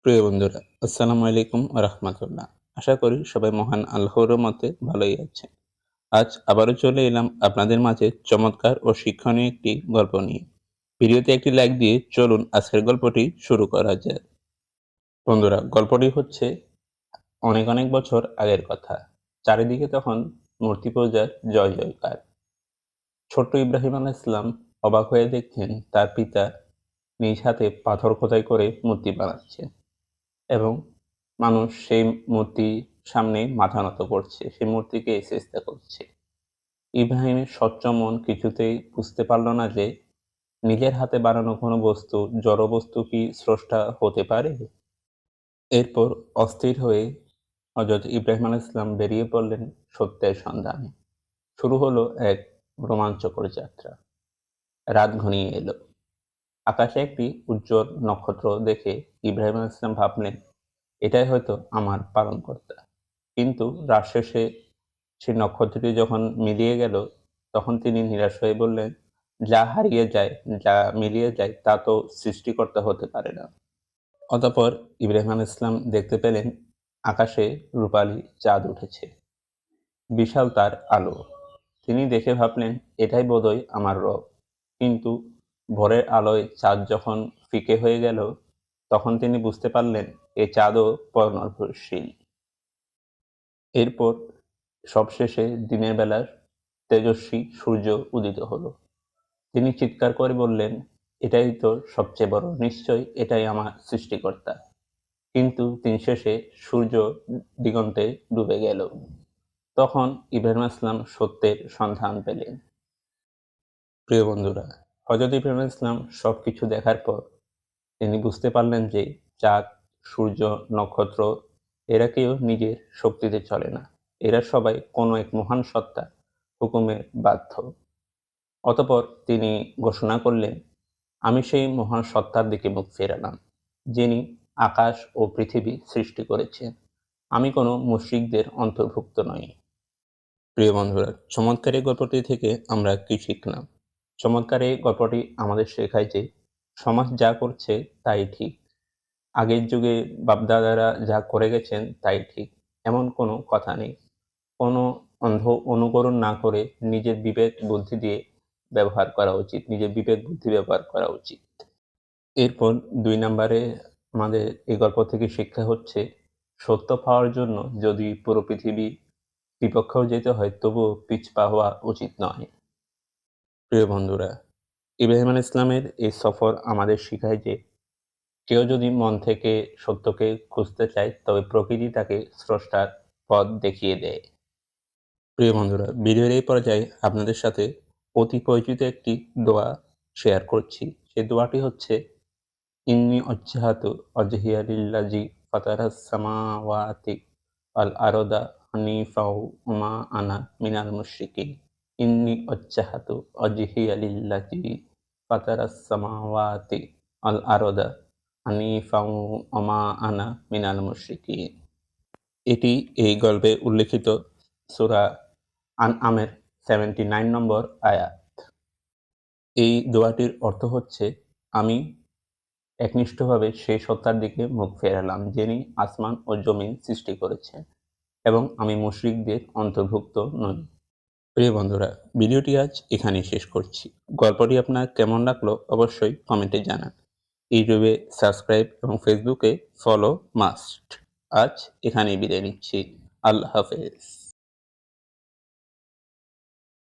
প্রিয় বন্ধুরা, আসসালামু আলাইকুম ওয়া রাহমাতুল্লাহ। আশা করি সবাই মহান আল্লাহর রহমতে ভালোই আছেন। আজ আবারও চলে এলাম আপনাদের মাঝে চমৎকার ও শিক্ষণীয় একটি গল্প নিয়ে। ভিডিওতে একটি লাইক দিয়ে চলুন আজকের গল্পটি শুরু করা যাক। বন্ধুরা, গল্পটি হচ্ছে অনেক অনেক বছর আগের কথা। চারিদিকে তখন মূর্তি পূজার জয় জয়কার। ছোট্ট ইব্রাহিম আলাইহিস সালাম অবাক হয়ে দেখছেন তার পিতা নিজ হাতে পাথর খোদাই করে মূর্তি বানাচ্ছেন এবং মানুষ সেই মূর্তির সামনে মাথা নত করছে, সেই মূর্তিকে সেজদা করছে। ইব্রাহিমের স্বচ্ছ মন কিছুতেই বুঝতে পারল না যে নিজের হাতে বানানো কোনো বস্তু, জড় বস্তু কি স্রষ্টা হতে পারে? এরপর অস্থির হয়ে হযরত ইব্রাহিম আলাইহিস সালাম বেরিয়ে পড়লেন সত্যের সন্ধানে। শুরু হলো এক রোমাঞ্চকর যাত্রা। রাত ঘনিয়ে এলো। আকাশে একটি উজ্জ্বল নক্ষত্র দেখে ইব্রাহিম আলাইহিস সালাম ভাবলেন, এটাই হয়তো আমার পালনকর্তা। কিন্তু রাত শেষে সেই নক্ষত্রটি যখন মিলিয়ে গেল, তখন তিনি নিরাশ হয়ে বললেন, যা হারিয়ে যায়, যা মিলিয়ে যায় তা তো সৃষ্টিকর্তা হতে পারে না। অতঃপর ইব্রাহিম আলাইহিস সালাম দেখতে পেলেন আকাশে রূপালি চাঁদ উঠেছে, বিশাল তার আলো। তিনি দেখে ভাবলেন, এটাই বোধহয় আমার রব। কিন্তু ভোরের আলোয় চাঁদ যখন ফিকে হয়ে গেল, তখন তিনি বুঝতে পারলেন এ চাঁদও পরনির্ভরশীল। এরপর সবশেষে দিনের বেলা তেজস্বী সূর্য উদিত হলো। তিনি চিৎকার করে বললেন, এটাই তো সবচেয়ে বড়, নিশ্চয়ই এটাই আমার সৃষ্টিকর্তা। কিন্তু দিন শেষে সূর্য দিগন্তে ডুবে গেল। তখন ইব্রাহিম আলাইহিস সত্যের সন্ধান পেলেন। প্রিয় বন্ধুরা, হযরত ইব্রাহিম আলাইহিস সবকিছু দেখার পর তিনি বুঝতে পারলেন যে চাঁদ, সূর্য, নক্ষত্র এরা কেউ নিজের শক্তিতে চলে না। এরা সবাই কোনো এক মহান সত্তার হুকুমে বাধ্য। অতঃপর তিনি ঘোষণা করলেন, আমি সেই মহান সত্তার দিকে মুখ ফেরালাম, যিনি আকাশ ও পৃথিবী সৃষ্টি করেছেন। আমি কোনো মুশরিকদের অন্তর্ভুক্ত নই। প্রিয় বন্ধুরা, চমৎকার এই গল্পটি থেকে আমরা কি শিখলাম? চমৎকার এই গল্পটি আমাদের শেখায় যে সমাজ যা করছে তাই ঠিক। আগের যুগে বাপ-দাদারা যা করে গেছেন তাই ঠিক, এমন কোনো কথা নেই। কোনো অন্ধ অনুকরণ না করে নিজের বিবেক বুদ্ধি দিয়ে ব্যবহার করা উচিত, নিজের বিবেক বুদ্ধি ব্যবহার করা উচিত। এরপর ২ নাম্বারে আমাদের এই গল্প থেকে শিক্ষা হচ্ছে, সত্য পাওয়ার জন্য যদি পুরো পৃথিবী বিপক্ষেও যেতে হয় তবুও পিছপা হওয়া উচিত নয়। প্রিয় বন্ধুরা, ইব্রাহিম আলাইহিস সালামের এই সফর আমাদের শিখায় যে কেউ যদি মন থেকে সত্যকে খুঁজতে চায় তবে প্রকৃতি তাকে স্রষ্টার পথ দেখিয়ে দেয়। প্রিয় বন্ধুরা, ভিডিওর এই পর্যায়ে আপনাদের সাথে অতি পরিচিত একটি দোয়া শেয়ার করছি। সেই দোয়াটি হচ্ছে, ইন্নী ওজ্জাহাতু ওজহিয়া লিল্লাযী ফাতারাস সামাওয়াতি ওয়াল আরদা হানিফাও ওয়া মা আনা মিনাল মুশরিকিন। ইন্নী ওজ্জাহাতু ওজহিয়া লিল্লাযী ফাতারাস সামাওয়াতি ওয়াল আরদা হানিফাও ওয়া মা আনা মিনাল মুশরিকিন। এটি এই গল্পে উল্লেখিত সূরা আনআমের 79 নম্বর আয়াত। এই দোয়াটির অর্থ হচ্ছে, আমি একনিষ্ঠভাবে সেই সত্তার দিকে মুখ ফেরালাম যিনি আসমান ও জমিন সৃষ্টি করেছেন এবং আমি মুশরিকদের অন্তর্ভুক্ত নই। প্রিয় বন্ধুরা, ভিডিওটি আজ এখানেই শেষ করছি। গল্পটি আপনার কেমন লাগলো অবশ্যই কমেন্টে জানান। ইউটিউবে সাবস্ক্রাইব এবং ফেসবুকে ফলো মাস্ট। আজ এখানেই বিদায় নিচ্ছি। আল্লাহ হাফেজ।